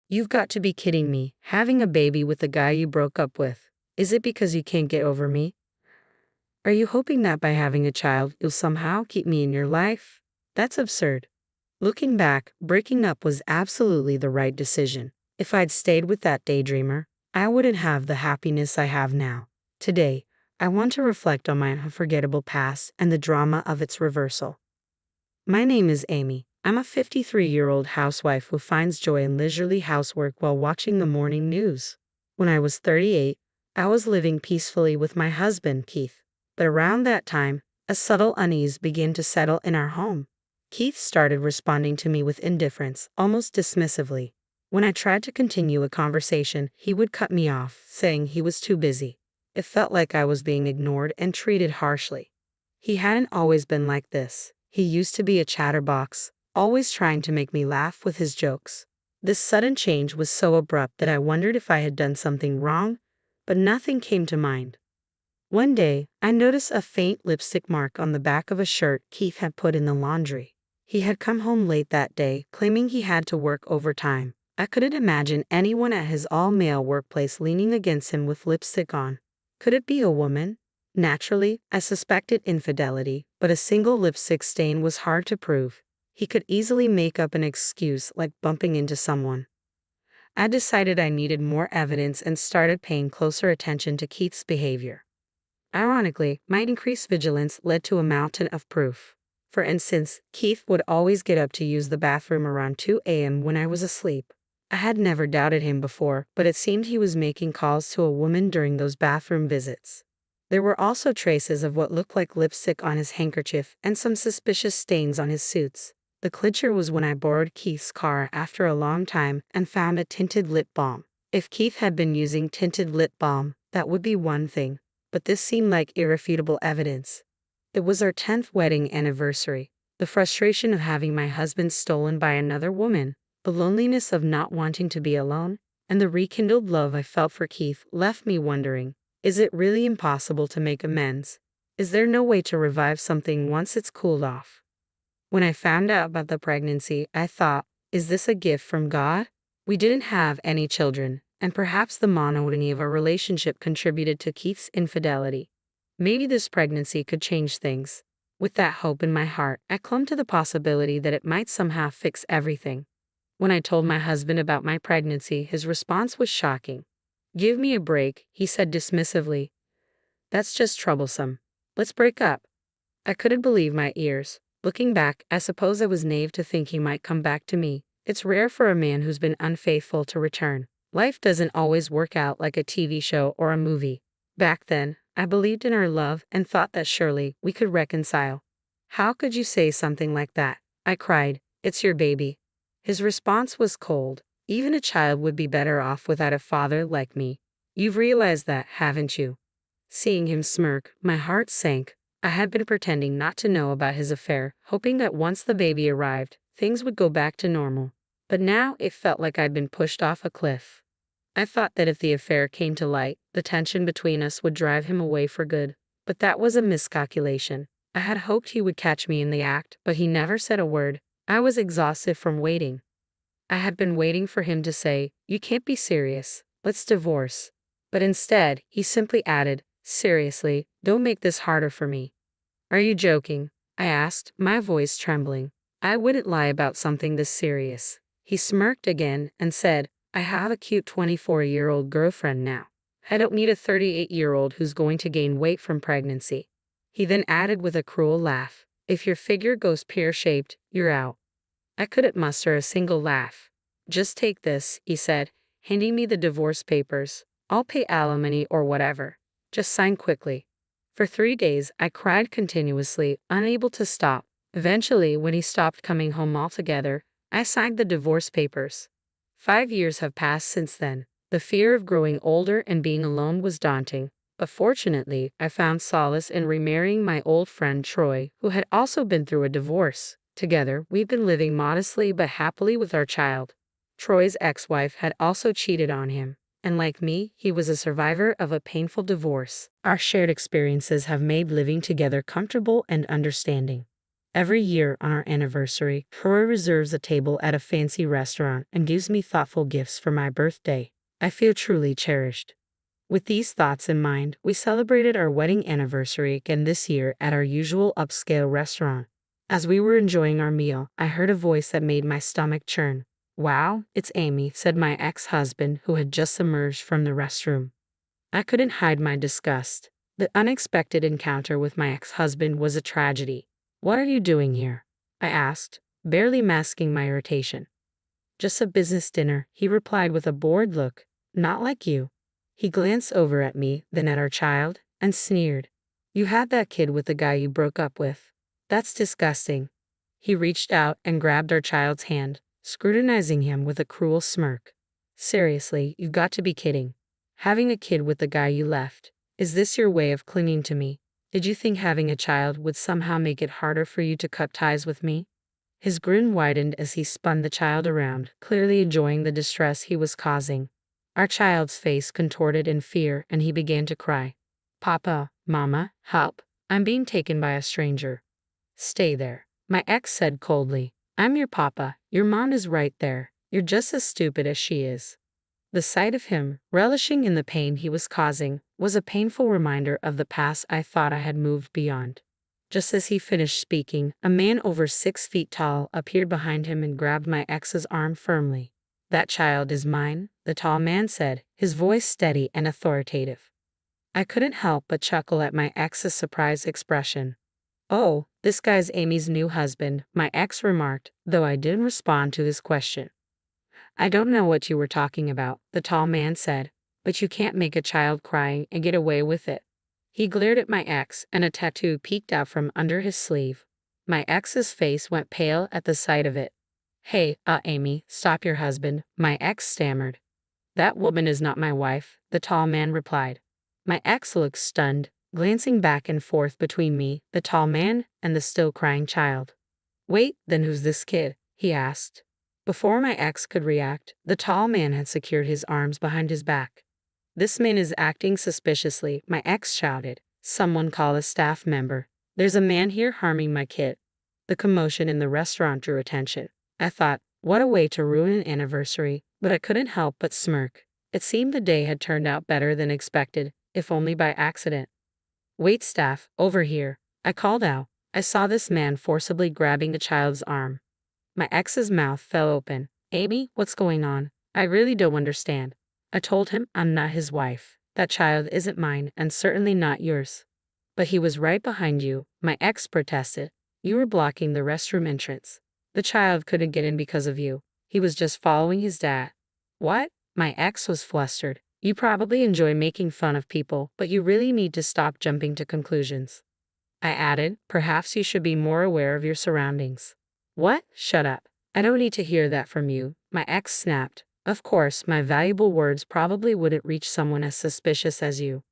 You've got to be kidding me. Having a baby with the guy you broke up with. Is it because you can't get over me? Are you hoping that by having a child, you'll somehow keep me in your life? That's absurd. Looking back, breaking up was absolutely the right decision. If I'd stayed with that daydreamer, I wouldn't have the happiness I have now. Today, I want to reflect on my unforgettable past and the drama of its reversal. My name is Amy. I'm a 53-year-old housewife who finds joy in leisurely housework while watching the morning news. When I was 38, I was living peacefully with my husband, Keith. But around that time, a subtle unease began to settle in our home. Keith started responding to me with indifference, almost dismissively. When I tried to continue a conversation, he would cut me off, saying he was too busy. It felt like I was being ignored and treated harshly. He hadn't always been like this. He used to be a chatterbox, always trying to make me laugh with his jokes. This sudden change was so abrupt that I wondered if I had done something wrong, but nothing came to mind. One day, I noticed a faint lipstick mark on the back of a shirt Keith had put in the laundry. He had come home late that day, claiming he had to work overtime. I couldn't imagine anyone at his all-male workplace leaning against him with lipstick on. Could it be a woman? Naturally, I suspected infidelity, but a single lipstick stain was hard to prove. He could easily make up an excuse like bumping into someone. I decided I needed more evidence and started paying closer attention to Keith's behavior. Ironically, my increased vigilance led to a mountain of proof. For instance, Keith would always get up to use the bathroom around 2 a.m. when I was asleep. I had never doubted him before, but it seemed he was making calls to a woman during those bathroom visits. There were also traces of what looked like lipstick on his handkerchief and some suspicious stains on his suits. The clincher was when I borrowed Keith's car after a long time and found a tinted lip balm. If Keith had been using tinted lip balm, that would be one thing, but this seemed like irrefutable evidence. It was our 10th wedding anniversary. The frustration of having my husband stolen by another woman, the loneliness of not wanting to be alone, and the rekindled love I felt for Keith left me wondering, is it really impossible to make amends? Is there no way to revive something once it's cooled off? When I found out about the pregnancy, I thought, is this a gift from God? We didn't have any children, and perhaps the monotony of our relationship contributed to Keith's infidelity. Maybe this pregnancy could change things. With that hope in my heart, I clung to the possibility that it might somehow fix everything. When I told my husband about my pregnancy, his response was shocking. "Give me a break," he said dismissively. "That's just troublesome. Let's break up." I couldn't believe my ears. Looking back, I suppose I was naive to think he might come back to me. It's rare for a man who's been unfaithful to return. Life doesn't always work out like a TV show or a movie. Back then, I believed in our love and thought that surely we could reconcile. "How could you say something like that?" I cried. "It's your baby." His response was cold. "Even a child would be better off without a father like me. You've realized that, haven't you?" Seeing him smirk, my heart sank. I had been pretending not to know about his affair, hoping that once the baby arrived, things would go back to normal. But now it felt like I'd been pushed off a cliff. I thought that if the affair came to light, the tension between us would drive him away for good. But that was a miscalculation. I had hoped he would catch me in the act, but he never said a word. I was exhausted from waiting. I had been waiting for him to say, "You can't be serious. Let's divorce." But instead, he simply added, "Seriously, don't make this harder for me." "Are you joking?" I asked, my voice trembling. "I wouldn't lie about something this serious." He smirked again and said, "I have a cute 24-year-old girlfriend now. I don't need a 38-year-old who's going to gain weight from pregnancy." He then added with a cruel laugh, "If your figure goes pear-shaped, you're out." I couldn't muster a single laugh. "Just take this," he said, handing me the divorce papers. "I'll pay alimony or whatever. Just sign quickly." For 3 days, I cried continuously, unable to stop. Eventually, when he stopped coming home altogether, I signed the divorce papers. 5 years have passed since then. The fear of growing older and being alone was daunting, but fortunately, I found solace in remarrying my old friend Troy, who had also been through a divorce. Together, we've been living modestly but happily with our child. Troy's ex-wife had also cheated on him, and like me, he was a survivor of a painful divorce. Our shared experiences have made living together comfortable and understanding. Every year on our anniversary, Troy reserves a table at a fancy restaurant and gives me thoughtful gifts for my birthday. I feel truly cherished. With these thoughts in mind, we celebrated our wedding anniversary again this year at our usual upscale restaurant. As we were enjoying our meal, I heard a voice that made my stomach churn. "Wow, it's Amy," said my ex-husband, who had just emerged from the restroom. I couldn't hide my disgust. The unexpected encounter with my ex-husband was a tragedy. "What are you doing here?" I asked, barely masking my irritation. "Just a business dinner," he replied with a bored look. "Not like you." He glanced over at me, then at our child, and sneered. "You had that kid with the guy you broke up with. That's disgusting." He reached out and grabbed our child's hand, scrutinizing him with a cruel smirk. "Seriously, you've got to be kidding. Having a kid with the guy you left. Is this your way of clinging to me? Did you think having a child would somehow make it harder for you to cut ties with me?" His grin widened as he spun the child around, clearly enjoying the distress he was causing. Our child's face contorted in fear and he began to cry. "Papa, Mama, help. I'm being taken by a stranger." "Stay there," my ex said coldly. "I'm your papa. Your mom is right there. You're just as stupid as she is." The sight of him, relishing in the pain he was causing, was a painful reminder of the past I thought I had moved beyond. Just as he finished speaking, a man over 6 feet tall appeared behind him and grabbed my ex's arm firmly. "That child is mine," the tall man said, his voice steady and authoritative. I couldn't help but chuckle at my ex's surprised expression. "Oh, this guy's Amy's new husband," my ex remarked, though I didn't respond to his question. "I don't know what you were talking about," the tall man said, "but you can't make a child crying and get away with it." He glared at my ex, and a tattoo peeked out from under his sleeve. My ex's face went pale at the sight of it. "Hey, Amy, stop your husband," my ex stammered. "That woman is not my wife," the tall man replied. My ex looked stunned, glancing back and forth between me, the tall man, and the still crying child. "Wait, then who's this kid?" he asked. Before my ex could react, the tall man had secured his arms behind his back. "This man is acting suspiciously," my ex shouted. "Someone call a staff member. There's a man here harming my kid." The commotion in the restaurant drew attention. I thought, what a way to ruin an anniversary, but I couldn't help but smirk. It seemed the day had turned out better than expected, if only by accident. "Wait, staff, over here," I called out. I saw this man forcibly grabbing the child's arm. My ex's mouth fell open. "Amy, what's going on? I really don't understand." I told him I'm not his wife. That child isn't mine and certainly not yours. "But he was right behind you," my ex protested. "You were blocking the restroom entrance. The child couldn't get in because of you. He was just following his dad." "What?" My ex was flustered. "You probably enjoy making fun of people, but you really need to stop jumping to conclusions." I added, "Perhaps you should be more aware of your surroundings." "What? Shut up. I don't need to hear that from you," my ex snapped. "Of course, my valuable words probably wouldn't reach someone as suspicious as you."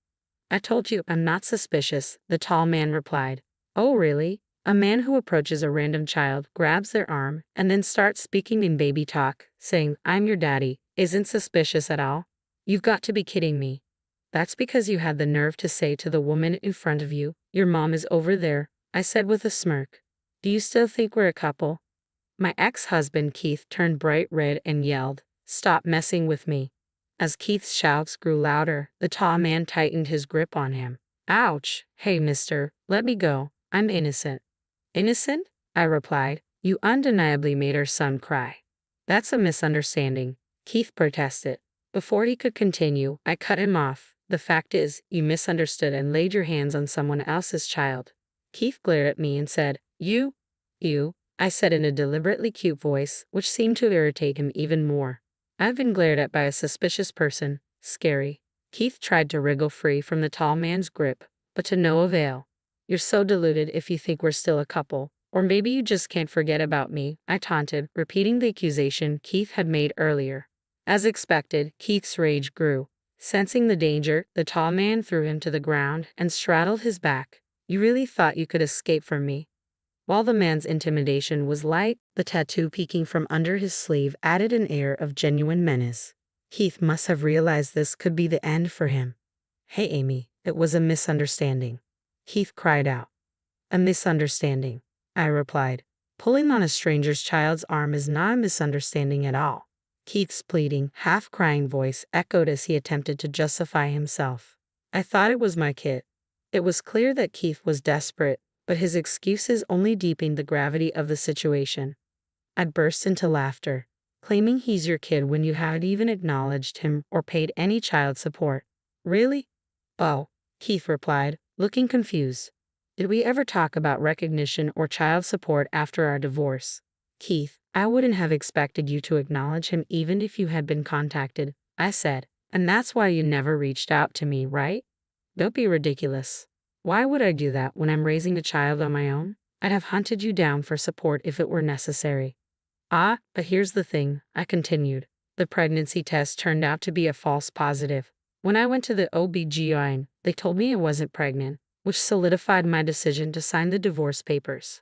"I told you I'm not suspicious," the tall man replied. "Oh, really?" A man who approaches a random child, grabs their arm, and then starts speaking in baby talk, saying, "I'm your daddy," isn't suspicious at all? You've got to be kidding me. "That's because you had the nerve to say to the woman in front of you, 'Your mom is over there,'" I said with a smirk. "Do you still think we're a couple?" My ex-husband Keith turned bright red and yelled, "Stop messing with me." As Keith's shouts grew louder, the tall man tightened his grip on him. "Ouch! Hey, mister, let me go. I'm innocent." "Innocent?" I replied. "You undeniably made our son cry." "That's a misunderstanding," Keith protested. Before he could continue, I cut him off. "The fact is, you misunderstood and laid your hands on someone else's child." Keith glared at me and said, You, I said in a deliberately cute voice, which seemed to irritate him even more. "I've been glared at by a suspicious person. Scary." Keith tried to wriggle free from the tall man's grip, but to no avail. "You're so deluded if you think we're still a couple. Or maybe you just can't forget about me," I taunted, repeating the accusation Keith had made earlier. As expected, Keith's rage grew. Sensing the danger, the tall man threw him to the ground and straddled his back. "You really thought you could escape from me?" While the man's intimidation was light, the tattoo peeking from under his sleeve added an air of genuine menace. Keith must have realized this could be the end for him. "Hey, Amy, it was a misunderstanding," Keith cried out. "A misunderstanding?" I replied. Pulling on a stranger's child's arm is not a misunderstanding at all. Keith's pleading, half-crying voice echoed as he attempted to justify himself. I thought it was my kid. It was clear that Keith was desperate, but his excuses only deepened the gravity of the situation. I burst into laughter, claiming he's your kid when you hadn't even acknowledged him or paid any child support. Really? Oh, Keith replied, looking confused. Did we ever talk about recognition or child support after our divorce? Keith, I wouldn't have expected you to acknowledge him even if you had been contacted, I said. And that's why you never reached out to me, right? Don't be ridiculous. Why would I do that when I'm raising a child on my own? I'd have hunted you down for support if it were necessary. Ah, but here's the thing, I continued. The pregnancy test turned out to be a false positive. When I went to the OB/GYN, they told me I wasn't pregnant, which solidified my decision to sign the divorce papers.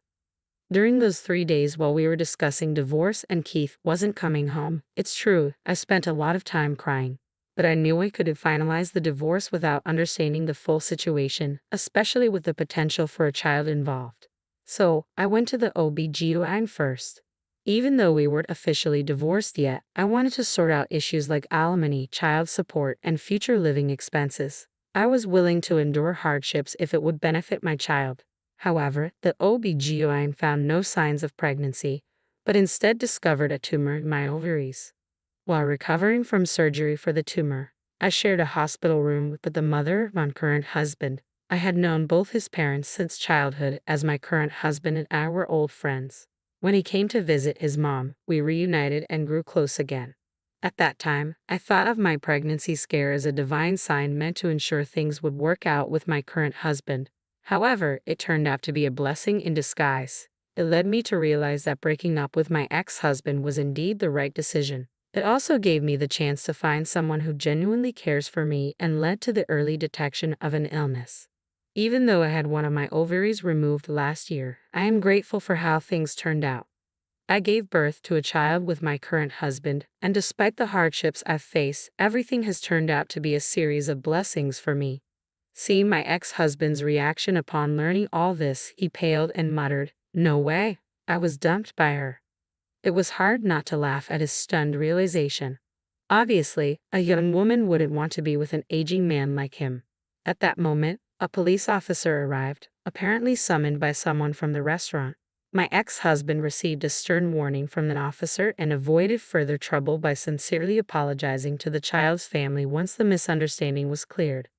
During those 3 days while we were discussing divorce and Keith wasn't coming home, it's true, I spent a lot of time crying. But I knew I couldn't finalize the divorce without understanding the full situation, especially with the potential for a child involved. So, I went to the OB/GYN first. Even though we weren't officially divorced yet, I wanted to sort out issues like alimony, child support, and future living expenses. I was willing to endure hardships if it would benefit my child. However, the OB/GYN found no signs of pregnancy, but instead discovered a tumor in my ovaries. While recovering from surgery for the tumor, I shared a hospital room with the mother of my current husband. I had known both his parents since childhood, as my current husband and I were old friends. When he came to visit his mom, we reunited and grew close again. At that time, I thought of my pregnancy scare as a divine sign meant to ensure things would work out with my current husband. However, it turned out to be a blessing in disguise. It led me to realize that breaking up with my ex-husband was indeed the right decision. It also gave me the chance to find someone who genuinely cares for me and led to the early detection of an illness. Even though I had one of my ovaries removed last year, I am grateful for how things turned out. I gave birth to a child with my current husband, and despite the hardships I've faced, everything has turned out to be a series of blessings for me. Seeing my ex-husband's reaction upon learning all this, he paled and muttered, "No way, I was dumped by her." It was hard not to laugh at his stunned realization. Obviously, a young woman wouldn't want to be with an aging man like him. At that moment, a police officer arrived, apparently summoned by someone from the restaurant. My ex-husband received a stern warning from the officer and avoided further trouble by sincerely apologizing to the child's family once the misunderstanding was cleared.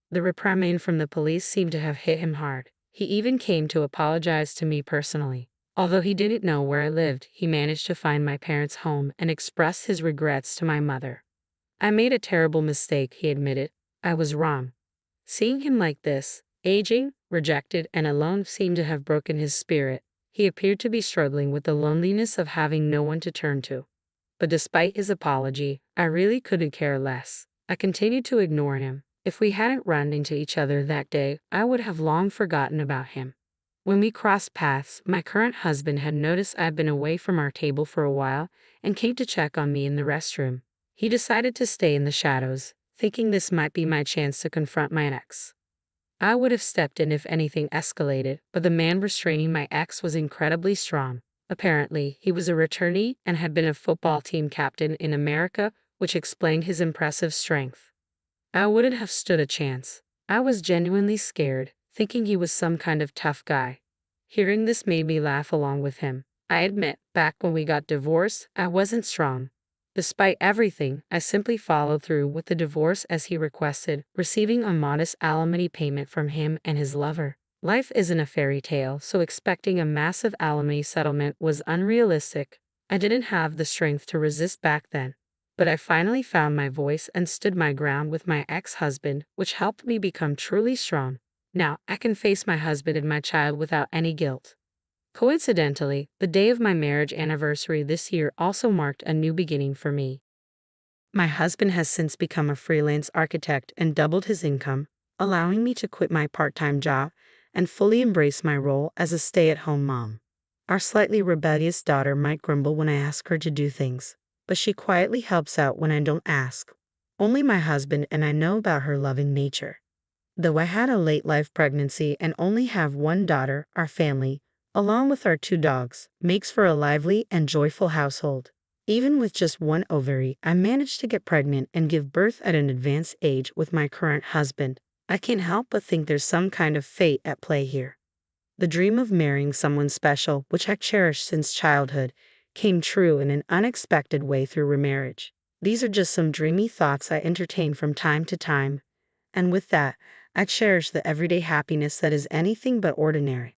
The reprimand from the police seemed to have hit him hard. He even came to apologize to me personally. Although he didn't know where I lived, he managed to find my parents' home and express his regrets to my mother. "I made a terrible mistake," he admitted. "I was wrong." Seeing him like this, aging, rejected, and alone seemed to have broken his spirit. He appeared to be struggling with the loneliness of having no one to turn to. But despite his apology, I really couldn't care less. I continued to ignore him. If we hadn't run into each other that day, I would have long forgotten about him. When we crossed paths, my current husband had noticed I'd been away from our table for a while and came to check on me in the restroom. He decided to stay in the shadows, thinking this might be my chance to confront my ex. I would have stepped in if anything escalated, but the man restraining my ex was incredibly strong. Apparently, he was a returnee and had been a football team captain in America, which explained his impressive strength. I wouldn't have stood a chance. I was genuinely scared, thinking he was some kind of tough guy. Hearing this made me laugh along with him. I admit, back when we got divorced, I wasn't strong. Despite everything, I simply followed through with the divorce as he requested, receiving a modest alimony payment from him and his lover. Life isn't a fairy tale, so expecting a massive alimony settlement was unrealistic. I didn't have the strength to resist back then. But I finally found my voice and stood my ground with my ex-husband, which helped me become truly strong. Now, I can face my husband and my child without any guilt. Coincidentally, the day of my marriage anniversary this year also marked a new beginning for me. My husband has since become a freelance architect and doubled his income, allowing me to quit my part-time job and fully embrace my role as a stay-at-home mom. Our slightly rebellious daughter might grumble when I ask her to do things, but she quietly helps out when I don't ask. Only my husband and I know about her loving nature. Though I had a late-life pregnancy and only have one daughter, our family, along with our 2 dogs, makes for a lively and joyful household. Even with just one ovary, I managed to get pregnant and give birth at an advanced age with my current husband. I can't help but think there's some kind of fate at play here. The dream of marrying someone special, which I cherished since childhood, came true in an unexpected way through remarriage. These are just some dreamy thoughts I entertain from time to time, and with that, I cherish the everyday happiness that is anything but ordinary.